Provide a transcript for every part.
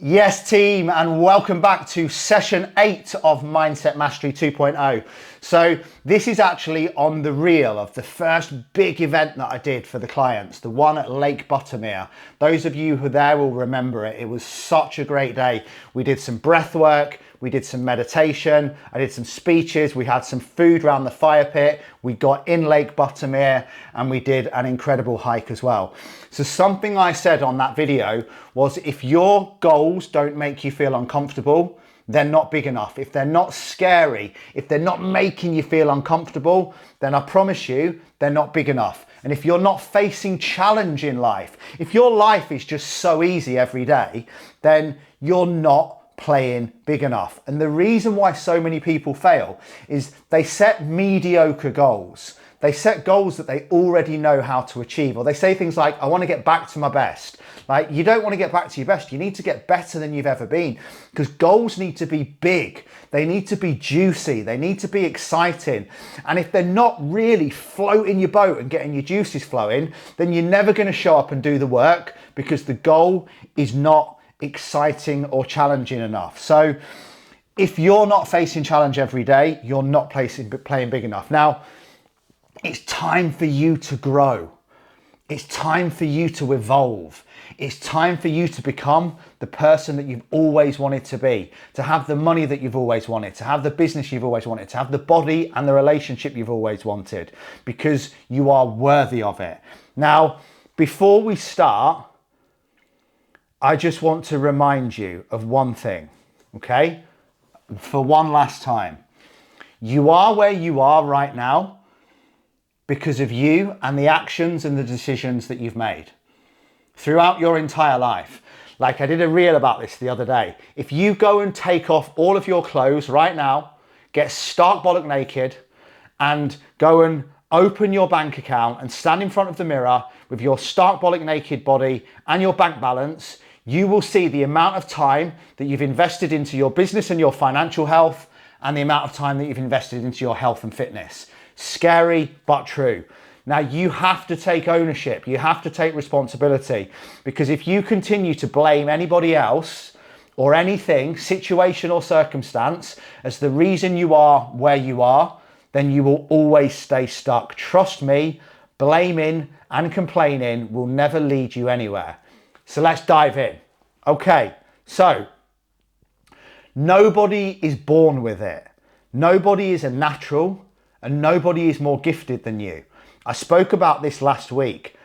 Yes, team, and welcome back to session 8 of Mindset Mastery 2.0. So this is actually on the reel of the first big event that I did for the clients, the one at Lake Buttermere. Those of you who are there will remember it. It was such a great day. We did some breath work, we did some meditation, I did some speeches, we had some food around the fire pit, we got in Lake Buttermere, and we did an incredible hike as well. So something I said on that video was, if your goals don't make you feel uncomfortable, they're not big enough. If they're not scary, if they're not making you feel uncomfortable, then I promise you, they're not big enough. And if you're not facing challenge in life, if your life is just so easy every day, then you're not playing big enough. And the reason why so many people fail is they set mediocre goals. They set goals that they already know how to achieve, or they say things like, I want to get back to my best. Like, you don't want to get back to your best. You need to get better than you've ever been, because goals need to be big. They need to be juicy. They need to be exciting. And if they're not really floating your boat and getting your juices flowing, then you're never going to show up and do the work, because the goal is not exciting or challenging enough. So if you're not facing challenge every day, you're not playing big enough. Now, it's time for you to grow. It's time for you to evolve. It's time for you to become the person that you've always wanted to be, to have the money that you've always wanted, to have the business you've always wanted, to have the body and the relationship you've always wanted, because you are worthy of it. Now, before we start, I just want to remind you of one thing, okay? For one last time. You are where you are right now because of you and the actions and the decisions that you've made throughout your entire life. Like, I did a reel about this the other day. If you go and take off all of your clothes right now, get stark bollock naked, and go and open your bank account and stand in front of the mirror with your stark bollock naked body and your bank balance, you will see the amount of time that you've invested into your business and your financial health, and the amount of time that you've invested into your health and fitness. Scary, but true. Now, you have to take ownership. You have to take responsibility, because if you continue to blame anybody else or anything, situation or circumstance, as the reason you are where you are, then you will always stay stuck. Trust me, blaming and complaining will never lead you anywhere. So let's dive in. Okay, so nobody is born with it. Nobody is a natural, and nobody is more gifted than you. I spoke about this last week.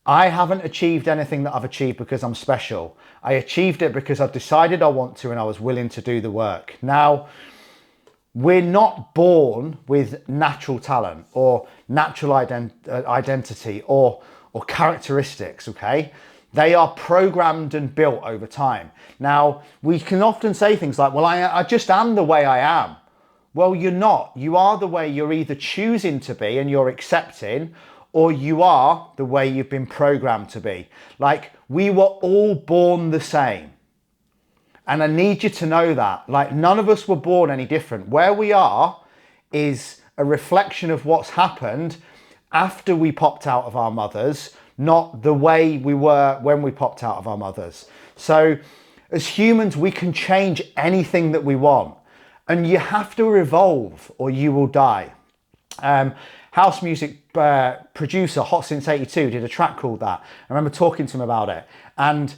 I haven't achieved anything that I've achieved because I'm special. I achieved it because I've decided I want to, and I was willing to do the work. Now, we're not born with natural talent or natural identity or characteristics, okay? They are programmed and built over time. Now, we can often say things like, well, I just am the way I am. Well, you're not. You are the way you're either choosing to be and you're accepting, or you are the way you've been programmed to be. Like, we were all born the same. And I need you to know that. Like, none of us were born any different. Where we are is a reflection of what's happened after we popped out of our mothers, not the way we were when we popped out of our mothers. So as humans, we can change anything that we want. And you have to evolve or you will die. House music producer Hot Since 82 did a track called that. I remember talking to him about it. And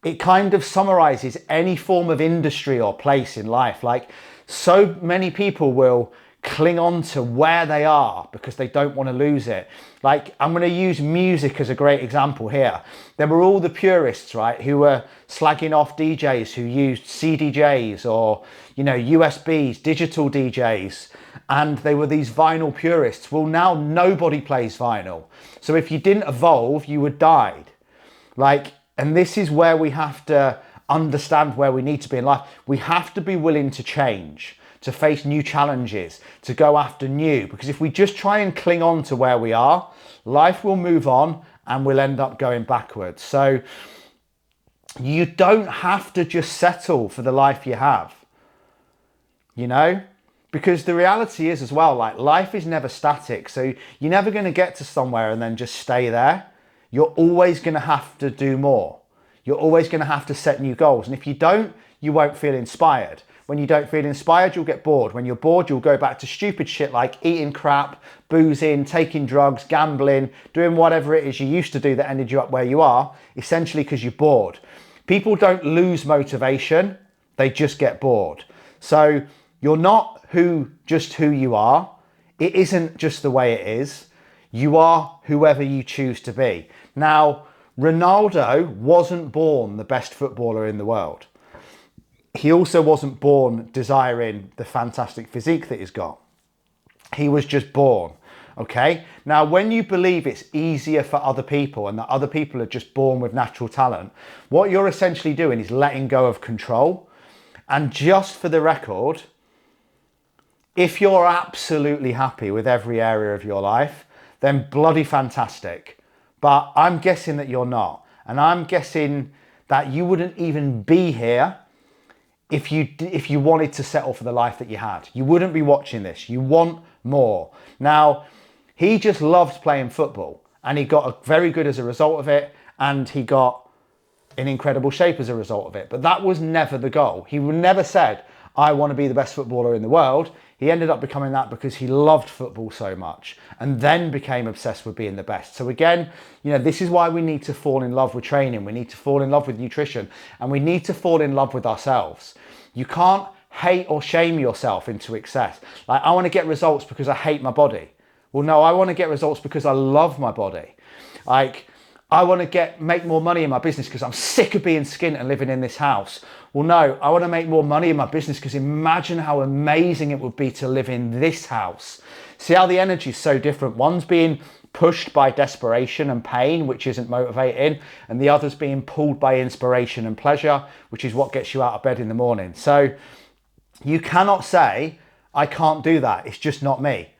it kind of summarizes any form of industry or place in life. Like, so many people will cling on to where they are because they don't want to lose it. Like, I'm going to use music as a great example here. There were all the purists, right, who were slagging off DJs who used CDJs or, USBs, digital DJs, and they were these vinyl purists. Well, now nobody plays vinyl. So if you didn't evolve, you would died. And this is where we have to understand where we need to be in life. We have to be willing to change, to face new challenges, to go after new. Because if we just try and cling on to where we are, life will move on and we'll end up going backwards. So you don't have to just settle for the life you have, because the reality is as well, like, life is never static. So you're never going to get to somewhere and then just stay there. You're always going to have to do more. You're always going to have to set new goals. And if you don't, you won't feel inspired. When you don't feel inspired, you'll get bored. When you're bored, you'll go back to stupid shit like eating crap, boozing, taking drugs, gambling, doing whatever it is you used to do that ended you up where you are, essentially because you're bored. People don't lose motivation, they just get bored. So you're not just who you are. It isn't just the way it is. You are whoever you choose to be. Now, Ronaldo wasn't born the best footballer in the world. He also wasn't born desiring the fantastic physique that he's got. He was just born, okay? Now, when you believe it's easier for other people and that other people are just born with natural talent, what you're essentially doing is letting go of control. And just for the record, if you're absolutely happy with every area of your life, then bloody fantastic. But I'm guessing that you're not. And I'm guessing that you wouldn't even be here if you wanted to settle for the life that you had. You wouldn't be watching this. You want more. Now, he just loves playing football and he got very good as a result of it, and he got in incredible shape as a result of it. But that was never the goal. He never said, I want to be the best footballer in the world. He ended up becoming that because he loved football so much and then became obsessed with being the best. So again, this is why we need to fall in love with training. We need to fall in love with nutrition, and we need to fall in love with ourselves. You can't hate or shame yourself into excess. Like, I want to get results because I hate my body. Well, no, I want to get results because I love my body. Like, I want to make more money in my business because I'm sick of being skint and living in this house. Well, no, I want to make more money in my business because imagine how amazing it would be to live in this house. See how the energy is so different. One's being pushed by desperation and pain, which isn't motivating, and the other's being pulled by inspiration and pleasure, which is what gets you out of bed in the morning. So you cannot say, I can't do that. It's just not me.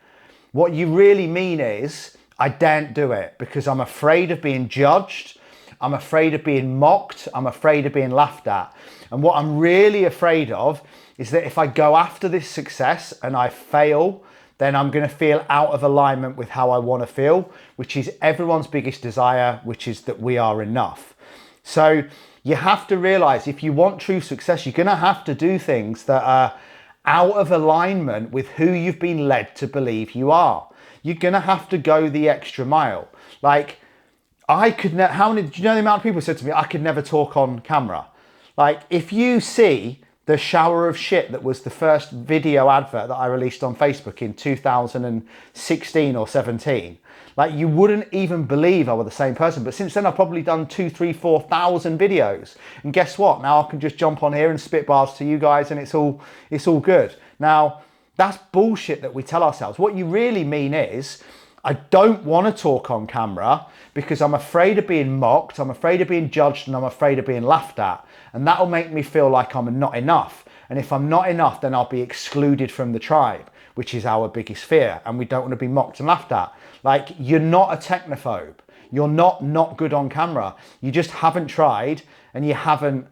What you really mean is, I daren't do it because I'm afraid of being judged. I'm afraid of being mocked. I'm afraid of being laughed at. And what I'm really afraid of is that if I go after this success and I fail, then I'm going to feel out of alignment with how I want to feel, which is everyone's biggest desire, which is that we are enough. So you have to realize, if you want true success, you're going to have to do things that are out of alignment with who you've been led to believe you are. You're going to have to go the extra mile. Like, do you know the amount of people said to me, I could never talk on camera? Like, if you see the shower of shit that was the first video advert that I released on Facebook in 2016 or 17, like, you wouldn't even believe I were the same person. But since then, I've probably done 2,000, 3,000, 4,000 videos. And guess what? Now I can just jump on here and spit bars to you guys, and it's all good. Now, that's bullshit that we tell ourselves. What you really mean is, I don't want to talk on camera because I'm afraid of being mocked, I'm afraid of being judged, and I'm afraid of being laughed at. And that'll make me feel like I'm not enough. And if I'm not enough, then I'll be excluded from the tribe, which is our biggest fear. And we don't want to be mocked and laughed at. Like, you're not a technophobe. You're not good on camera. You just haven't tried and you haven't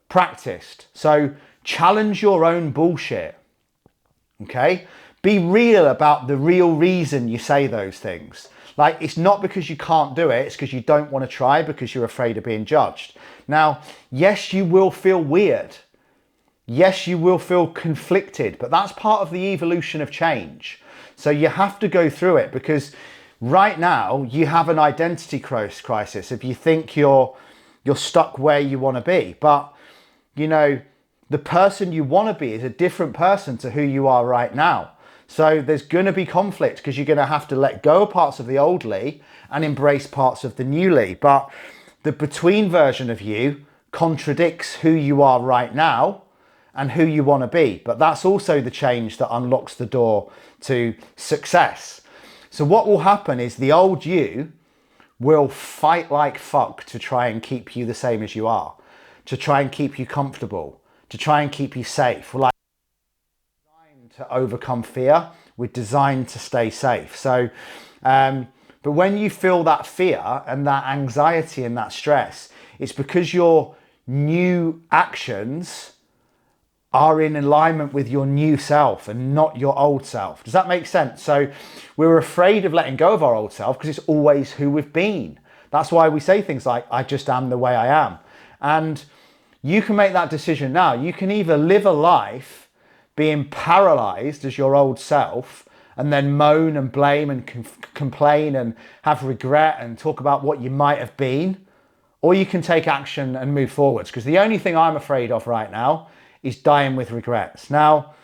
practiced. So challenge your own bullshit. Okay? Be real about the real reason you say those things. Like, it's not because you can't do it, it's because you don't want to try because you're afraid of being judged. Now, yes, you will feel weird. Yes, you will feel conflicted, but that's part of the evolution of change. So you have to go through it, because right now you have an identity crisis if you think you're stuck where you want to be. But, the person you want to be is a different person to who you are right now. So there's going to be conflict because you're going to have to let go of parts of the old Lee and embrace parts of the new Lee. But the between version of you contradicts who you are right now and who you want to be. But that's also the change that unlocks the door to success. So what will happen is the old you will fight like fuck to try and keep you the same as you are, to try and keep you comfortable, to try and keep you safe. Like, to overcome fear, we're designed to stay safe. So, but when you feel that fear and that anxiety and that stress, it's because your new actions are in alignment with your new self and not your old self. Does that make sense? So we're afraid of letting go of our old self because it's always who we've been. That's why we say things like, I just am the way I am. And you can make that decision now. You can either live a life being paralyzed as your old self and then moan and blame and complain and have regret and talk about what you might have been, or you can take action and move forwards. Because the only thing I'm afraid of right now is dying with regrets. Now,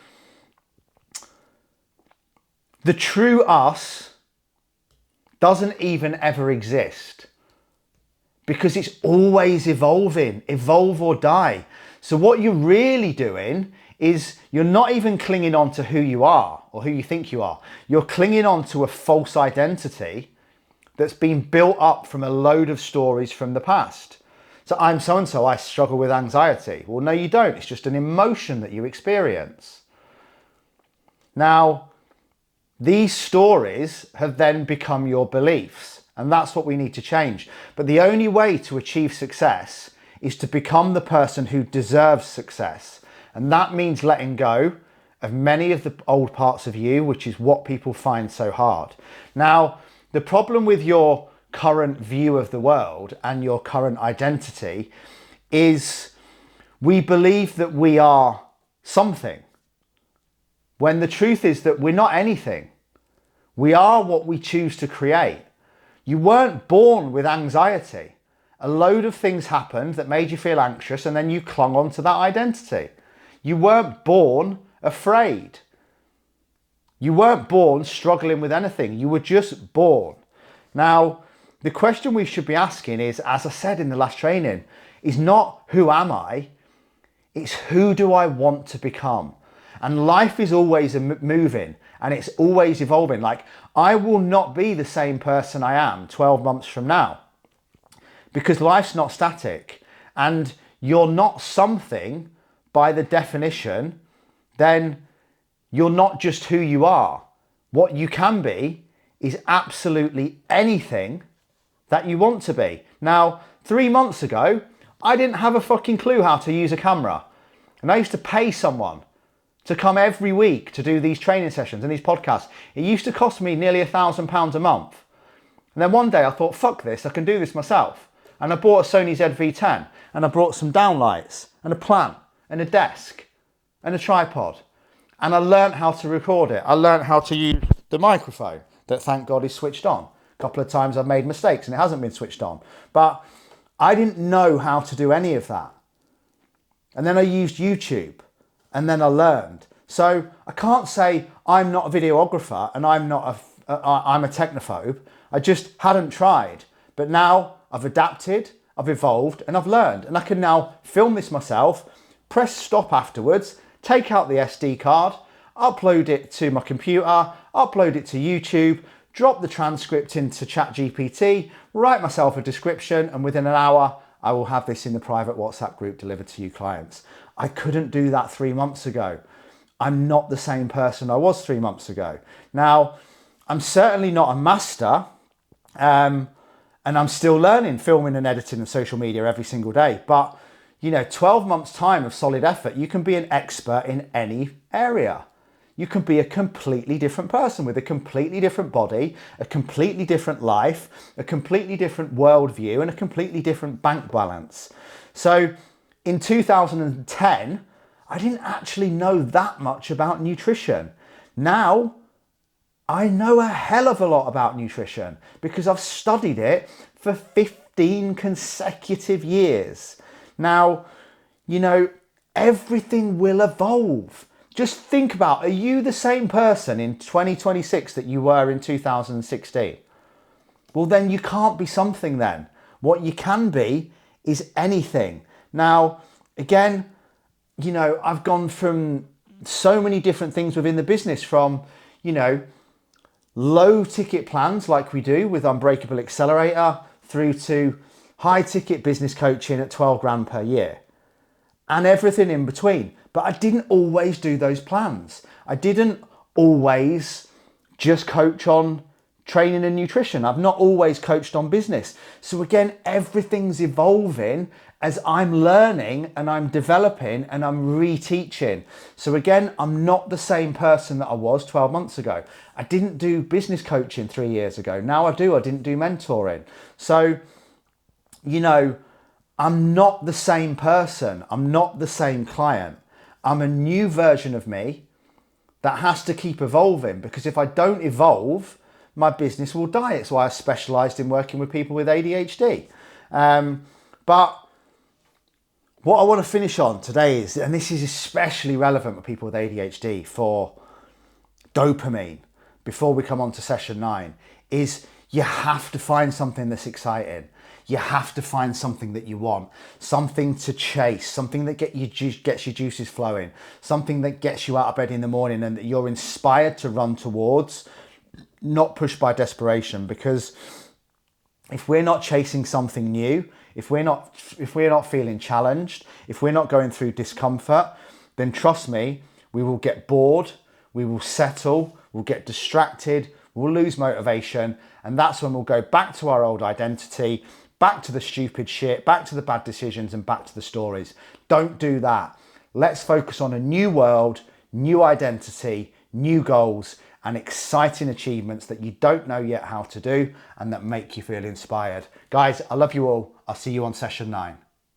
the true us doesn't even ever exist because it's always evolving, evolve or die. So what you're really doing is you're not even clinging on to who you are or who you think you are. You're clinging on to a false identity that's been built up from a load of stories from the past. So I'm so-and-so, I struggle with anxiety. Well, no, you don't. It's just an emotion that you experience. Now, these stories have then become your beliefs, and that's what we need to change. But the only way to achieve success is to become the person who deserves success. And that means letting go of many of the old parts of you, which is what people find so hard. Now, the problem with your current view of the world and your current identity is we believe that we are something, when the truth is that we're not anything. We are what we choose to create. You weren't born with anxiety. A load of things happened that made you feel anxious, and then you clung on to that identity. You weren't born afraid. You weren't born struggling with anything. You were just born. Now, the question we should be asking is, as I said in the last training, is not who am I? It's who do I want to become? And life is always moving and it's always evolving. Like, I will not be the same person I am 12 months from now because life's not static, and you're not something by the definition, then you're not just who you are. What you can be is absolutely anything that you want to be. Now, 3 months ago, I didn't have a fucking clue how to use a camera. And I used to pay someone to come every week to do these training sessions and these podcasts. It used to cost me nearly £1,000 a month. And then one day I thought, fuck this, I can do this myself. And I bought a Sony ZV-10 and I brought some downlights and a plant and a desk and a tripod. And I learned how to record it. I learned how to use the microphone that, thank God, is switched on. A couple of times I've made mistakes and it hasn't been switched on. But I didn't know how to do any of that. And then I used YouTube and then I learned. So I can't say I'm not a videographer and I'm a technophobe. I just hadn't tried. But now I've adapted, I've evolved, and I've learned. And I can now film this myself, press stop afterwards, take out the SD card, upload it to my computer, upload it to YouTube, drop the transcript into ChatGPT, write myself a description, and within an hour, I will have this in the private WhatsApp group delivered to you clients. I couldn't do that 3 months ago. I'm not the same person I was 3 months ago. Now, I'm certainly not a master, and I'm still learning filming and editing and social media every single day. But, 12 months time of solid effort, you can be an expert in any area. You can be a completely different person with a completely different body, a completely different life, a completely different worldview, and a completely different bank balance. So in 2010, I didn't actually know that much about nutrition. Now, I know a hell of a lot about nutrition because I've studied it for 15 consecutive years. Now, everything will evolve. Just think about, are you the same person in 2026 that you were in 2016? Well, then you can't be something then. What you can be is anything. Now, again, I've gone from so many different things within the business, from, low ticket plans like we do with Unbreakable Accelerator through to high ticket business coaching at 12 grand per year and everything in between. But I didn't always do those plans. I didn't always just coach on training and nutrition. I've not always coached on business. So again, everything's evolving as I'm learning and I'm developing and I'm reteaching. So again, I'm not the same person that I was 12 months ago. I didn't do business coaching 3 years ago. Now I do. I didn't do mentoring. So, I'm not the same person. I'm not the same client. I'm a new version of me that has to keep evolving, because if I don't evolve, my business will die. It's why I specialized in working with people with ADHD. But what I want to finish on today is, and this is especially relevant with people with ADHD for dopamine, before we come on to session 9, is you have to find something that's exciting. You have to find something that you want, something to chase, something that gets your juices flowing, something that gets you out of bed in the morning and that you're inspired to run towards, not pushed by desperation. Because if we're not chasing something new, if we're not feeling challenged, if we're not going through discomfort, then trust me, we will get bored, we will settle, we'll get distracted, we'll lose motivation, and that's when we'll go back to our old identity, back to the stupid shit, back to the bad decisions, and back to the stories. Don't do that. Let's focus on a new world, new identity, new goals, and exciting achievements that you don't know yet how to do and that make you feel inspired. Guys, I love you all. I'll see you on session 9.